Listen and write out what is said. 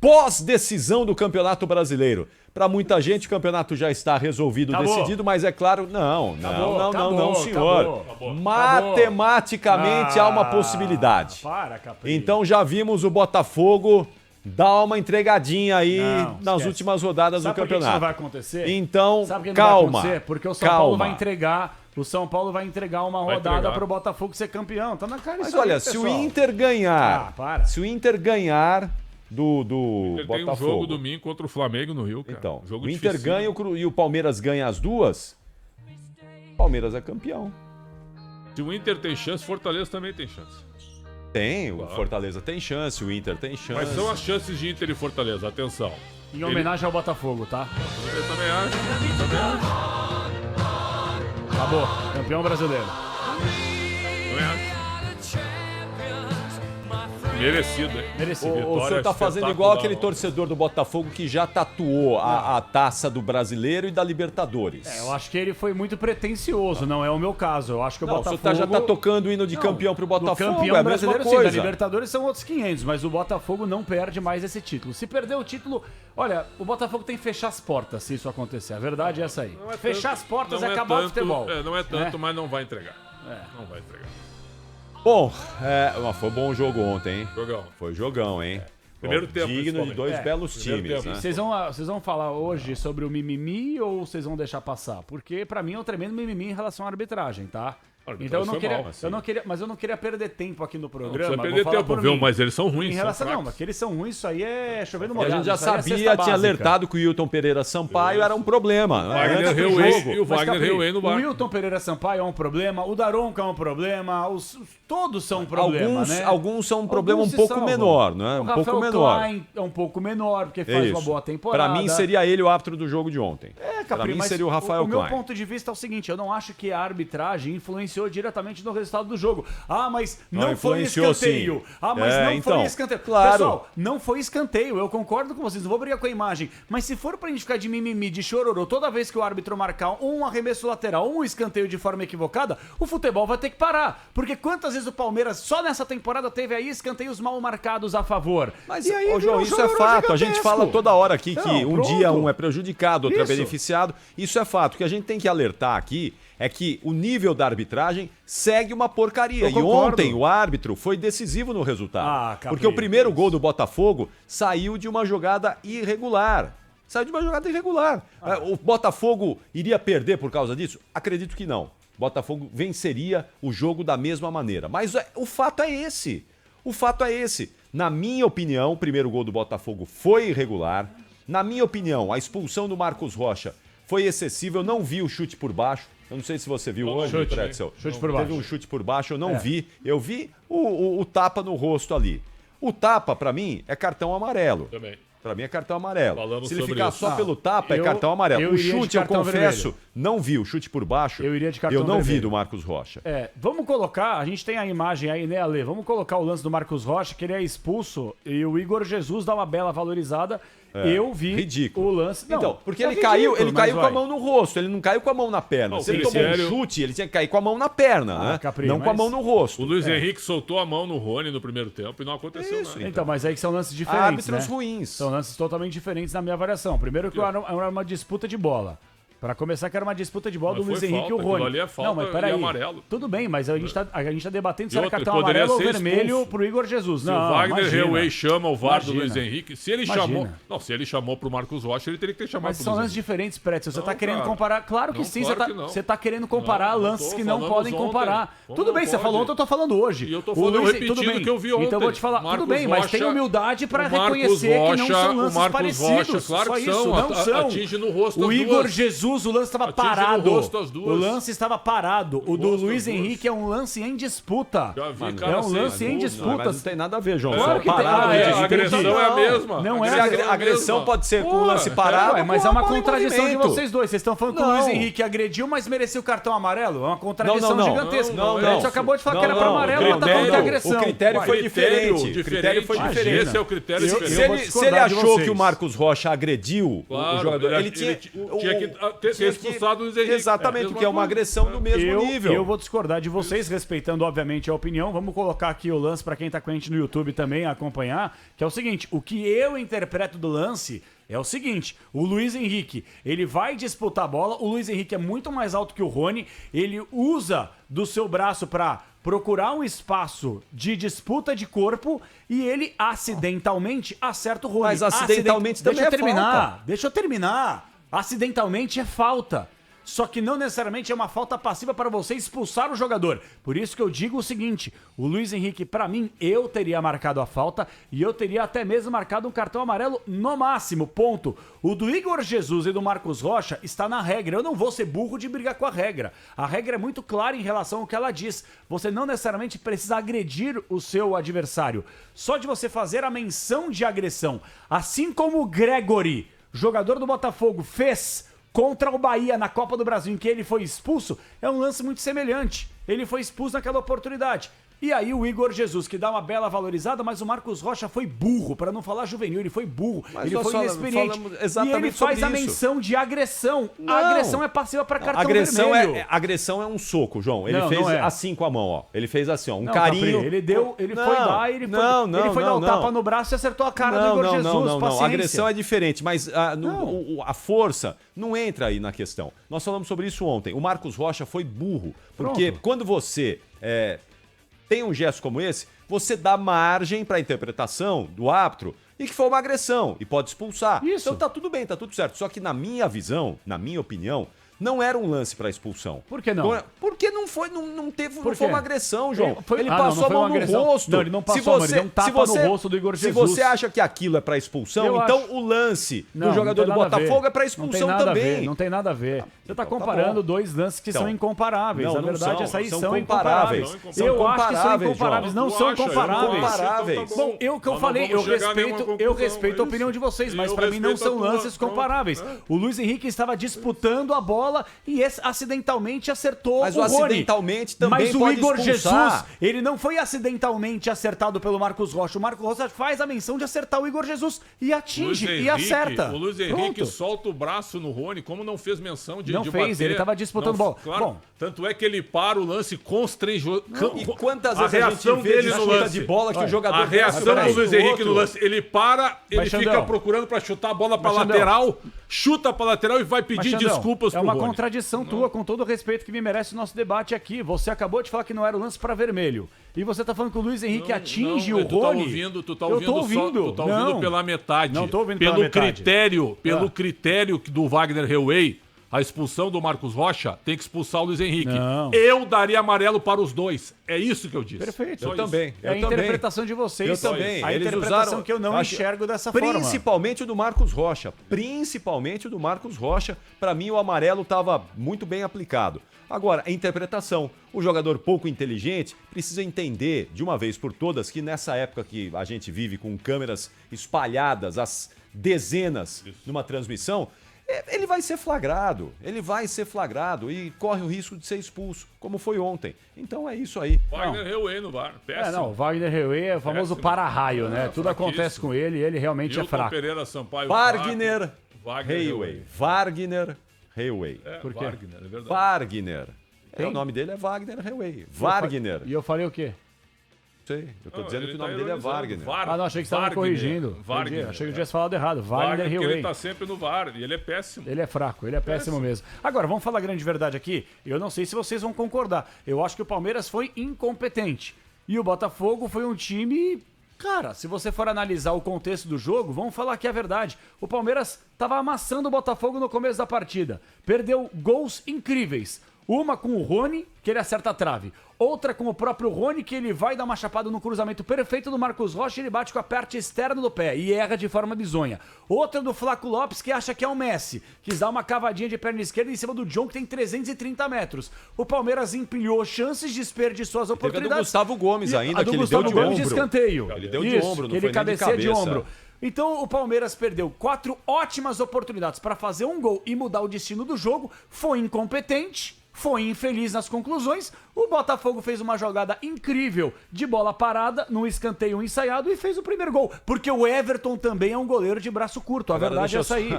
pós-decisão do Campeonato Brasileiro. Para muita gente, o campeonato já está resolvido, decidido, mas é claro, não, senhor. Matematicamente há uma possibilidade. Então já vimos o Botafogo dar uma entregadinha aí nas últimas rodadas do campeonato. Sabe por que isso não vai acontecer? Então, Sabe que não calma. vai acontecer? Porque o São Paulo vai entregar. O São Paulo vai entregar uma rodada para o Botafogo ser campeão. Tá na cara isso. Mas olha, se o Inter ganhar, se o Inter ganhar do Inter Botafogo. Tem um jogo domingo contra o Flamengo no Rio, cara. Então, jogo o Inter difícil. ganha e o Palmeiras ganha as duas, o Palmeiras é campeão. Se o Inter tem chance, Fortaleza também tem chance. Tem, o Fortaleza tem chance, o Inter tem chance. Quais são as chances de Inter e Fortaleza? Atenção. Em homenagem ao Botafogo, tá? Eu também acho. Acabou. Campeão brasileiro. Também acho. Merecido, hein? Merecido. O senhor tá fazendo igual aquele torcedor do Botafogo que já tatuou a taça do Brasileiro e da Libertadores. Eu acho que ele foi muito pretencioso, não é o meu caso. Eu acho que o Botafogo... O senhor já tá tocando o hino de campeão pro Botafogo, campeão é a mesma brasileiro, coisa. Sim, da Libertadores são outros 500, mas o Botafogo não perde mais esse título. Se perder o título... Olha, o Botafogo tem que fechar as portas se isso acontecer. A verdade é essa aí. Fechar as portas é acabar o futebol. Não é tanto, mas não vai entregar. Não vai entregar. Bom, foi bom o jogo ontem, hein? Jogão. Foi jogão, hein? Primeiro tempo, digno de dois belos times, né? Vocês vão falar hoje sobre o mimimi ou vocês vão deixar passar? Porque pra mim é um tremendo mimimi em relação à arbitragem, tá? Então eu não queria perder tempo aqui no programa. Não precisa perder tempo, viu? Mas eles são ruins. Em relação, não, mas que eles são ruins, isso aí é chovendo molhado. A gente já sabia, tinha alertado que o Wilton Pereira Sampaio era um problema. E o Wagner Reuê no bar. O Wilton Pereira Sampaio é um problema, o Daronco é um problema, todos são um problema, né? Alguns são um problema um pouco menor, né? Um pouco menor. Klein é um pouco menor, porque faz uma boa temporada. Pra mim seria ele o árbitro do jogo de ontem. Pra mim seria o Rafael Klein. O meu ponto de vista é o seguinte, eu não acho que a arbitragem influenciou diretamente no resultado do jogo. Mas não foi escanteio. Sim. Não foi escanteio. Claro. Pessoal, não foi escanteio. Eu concordo com vocês, não vou brigar com a imagem. Mas se for pra gente ficar de mimimi, de chororô, toda vez que o árbitro marcar um arremesso lateral, um escanteio de forma equivocada, o futebol vai ter que parar. Porque quantas vezes o Palmeiras, só nessa temporada, teve aí escanteios mal marcados a favor? Mas, e aí, João, isso é fato. A gente fala toda hora aqui que um dia um é prejudicado, outro é beneficiado. Isso é fato. O que a gente tem que alertar aqui é que o nível da arbitragem segue uma porcaria. E ontem o árbitro foi decisivo no resultado. Porque o primeiro gol do Botafogo saiu de uma jogada irregular. O Botafogo iria perder por causa disso? Acredito que não. O Botafogo venceria o jogo da mesma maneira. Mas o fato é esse. Na minha opinião, o primeiro gol do Botafogo foi irregular. Na minha opinião, a expulsão do Marcos Rocha foi excessiva. Eu não vi o chute por baixo. Eu não sei se você viu hoje, Pretzel. Chute por baixo. Teve um chute por baixo, eu não vi. Eu vi o tapa no rosto ali. O tapa, pra mim, é cartão amarelo. Também. Pra mim é cartão amarelo. Falamos Se ele ficar isso. só pelo tapa, é cartão amarelo. O chute, eu confesso, não vi. O chute por baixo, eu iria de cartão não vermelho. vi do Marcos Rocha. Vamos colocar, a gente tem a imagem aí, né, Ale? Vamos colocar o lance do Marcos Rocha, que ele é expulso, e o Igor Jesus dá uma bela valorizada. Eu vi ridículo. O lance. Não, então, porque ele caiu com a mão no rosto, ele não caiu com a mão na perna. Se ele tomou um chute, ele tinha que cair com a mão na perna, né? Não com a mão no rosto. O Luiz Henrique soltou a mão no Rony no primeiro tempo e não aconteceu nada. Então, mas aí que são lances diferentes, árbitros ruins. São lances totalmente diferentes na minha avaliação. Primeiro que era uma disputa de bola. Pra começar, que era uma disputa de bola do Luiz Henrique e o Rony. Ali é falta, não, mas peraí. Amarelo. Tudo bem, mas a gente tá debatendo se era cartão amarelo ou vermelho pro Igor Jesus. Se o Wagner Reuê chama o VAR do Luiz Henrique, se ele chamou... Não, se ele chamou pro Marcos Rocha, ele teria que ter chamado pro Luiz Henrique. Mas são lances diferentes, Pretzel. Você tá querendo comparar... Claro que sim, você tá querendo comparar lances que não podem comparar. Tudo bem, você falou ontem, eu tô falando hoje. E eu tô repetindo o que eu vi ontem. Então eu vou te falar, tudo bem, mas tem humildade pra reconhecer que não são lances parecidos. Claro que são, não são. Atinge no rosto o Igor Jesus, o lance tava parado. O lance estava parado. O do Luiz Henrique é um lance em disputa. É um lance em disputa. Mas não tem nada a ver, João. Claro que tem. A agressão é a mesma. Não é a agressão pode ser com o lance parado. Mas é uma contradição de vocês dois. Vocês estão falando que o Luiz Henrique agrediu, mas mereceu o cartão amarelo? É uma contradição gigantesca. O Edson acabou de falar que era para amarelo, ela tá falando de agressão. O critério foi diferente. Esse é o critério diferente. Se ele achou que o Marcos Rocha agrediu o jogador, ele tinha... ter expulsado o Luiz Henrique. Exatamente, porque é uma agressão do mesmo nível. Eu vou discordar de vocês, respeitando, obviamente, a opinião. Vamos colocar aqui o lance para quem tá com a gente no YouTube também acompanhar, que é o seguinte, o que eu interpreto do lance é o seguinte, o Luiz Henrique, ele vai disputar a bola, o Luiz Henrique é muito mais alto que o Rony, ele usa do seu braço para procurar um espaço de disputa de corpo e ele acidentalmente acerta o Rony. Mas acidentalmente também Deixa eu terminar, falta. deixa eu terminar. Acidentalmente é falta. Só que não necessariamente é uma falta passiva para você expulsar o jogador. Por isso que eu digo o seguinte, o Luiz Henrique, para mim, eu teria marcado a falta e eu teria até mesmo marcado um cartão amarelo no máximo, ponto. O do Igor Jesus e do Marcos Rocha está na regra. Eu não vou ser burro de brigar com a regra. A regra é muito clara em relação ao que ela diz. Você não necessariamente precisa agredir o seu adversário. Só de você fazer a menção de agressão, assim como o Gregory, jogador do Botafogo, fez contra o Bahia na Copa do Brasil, em que ele foi expulso, é um lance muito semelhante. Ele foi expulso naquela oportunidade. E aí o Igor Jesus, que dá uma bela valorizada, mas o Marcos Rocha foi burro, para não falar juvenil, ele foi burro, mas ele foi inexperiente. Exatamente, e ele faz a menção de agressão. A agressão é passiva para cartão vermelho. Agressão é um soco, João. Ele fez assim com a mão, ó. Ele fez assim, ó, carinho. Capri, ele foi lá, ele foi dar o tapa no braço e acertou a cara do Igor Jesus. Não. A agressão é diferente, mas a força não entra aí na questão. Nós falamos sobre isso ontem. O Marcos Rocha foi burro, porque quando você tem um gesto como esse, você dá margem para a interpretação do árbitro e que foi uma agressão e pode expulsar. Isso. Então tá tudo bem, tá tudo certo. Só que na minha visão, na minha opinião, não era um lance para expulsão. Por que não? Porque não foi uma agressão, João. Ele não passou a mão no rosto. Não, ele não passou, ele deu um tapa no rosto do Igor Jesus. Se você acha que aquilo é para expulsão, então o lance do jogador do Botafogo é para expulsão também. Não tem nada a ver. Você tá comparando dois lances que são incomparáveis. A verdade, essa aí são incomparáveis. Eu acho que são incomparáveis. Não são comparáveis. Bom, o que eu falei, eu respeito a opinião de vocês, mas para mim não são lances comparáveis. O Luiz Henrique estava disputando a bola e acidentalmente acertou o Rony. Mas o acidentalmente também pode Mas o Igor expulsar. Jesus, ele não foi acidentalmente acertado pelo Marcos Rocha. O Marcos Rocha faz a menção de acertar o Igor Jesus e atinge e acerta. O Luiz Henrique solta o braço no Rony, como não fez menção de bater. Ele estava disputando bola. Claro, bom, tanto é que ele para o lance constrangedor. E quantas vezes a gente vê dele no lance de bola que o jogador... A reação do Luiz Henrique no lance, ele para, ele fica procurando para chutar a bola para lateral, chuta para lateral e vai pedir desculpas pro Rony. É uma contradição tua, com todo o respeito que me merece o nosso debate aqui. Você acabou de falar que não era o lance para vermelho. E você tá falando que o Luiz Henrique atinge o Rony. Tu tá ouvindo pela metade. Não tô ouvindo pela metade. Pelo critério do Wagner Heuwey, a expulsão do Marcos Rocha tem que expulsar o Luiz Henrique. Não. Eu daria amarelo para os dois. É isso que eu disse. Perfeito. Eu também. É a interpretação de vocês. Eu também. A interpretação que eu não enxergo dessa forma. Principalmente o do Marcos Rocha. Para mim, o amarelo estava muito bem aplicado. Agora, a interpretação. O jogador pouco inteligente precisa entender, de uma vez por todas, que nessa época que a gente vive com câmeras espalhadas, as dezenas numa transmissão, ele vai ser flagrado. E corre o risco de ser expulso, como foi ontem. Então é isso aí. Wagner Heuwey no VAR. O Wagner Heuwey é o famoso para-raio, né? Tudo acontece com ele e ele realmente é fraco. Pereira Sampaio. Wagner Heuwey. Por quê? Wagner, é verdade. Wagner. O nome dele é Wagner Heuwey. Wagner. E eu falei o quê? Sei, eu tô dizendo que o nome dele é Wagner. Não, achei que você estava corrigindo. Achei que eu tivesse falado errado. Wagner Heuwey. Ele tá sempre no VAR e ele é péssimo. Ele é fraco, ele é péssimo mesmo. Agora, vamos falar a grande verdade aqui. Eu não sei se vocês vão concordar. Eu acho que o Palmeiras foi incompetente. E o Botafogo foi um time... Cara, se você for analisar o contexto do jogo, vamos falar aqui a verdade. O Palmeiras estava amassando o Botafogo no começo da partida. Perdeu gols incríveis. Uma com o Rony, que ele acerta a trave. Outra com o próprio Rony, que ele vai dar uma chapada no cruzamento perfeito do Marcos Rocha e ele bate com a parte externa do pé e erra de forma bizonha. Outra do Flaco Lopes, que acha que é o Messi. Quis dar uma cavadinha de perna esquerda em cima do John, que tem 330 metros. O Palmeiras empilhou chances, desperdiçou as oportunidades. Teve a do Gustavo Gomes ainda, que ele deu de ombro. De escanteio. Ele deu de ombro, não que foi ele cabeceia nem de cabeça. de ombro. Então o Palmeiras perdeu 4 ótimas oportunidades para fazer um gol e mudar o destino do jogo. Foi incompetente. Foi infeliz nas conclusões. O Botafogo fez uma jogada incrível de bola parada, num escanteio ensaiado e fez o primeiro gol. Porque o Everton também é um goleiro de braço curto. A verdade é essa aí.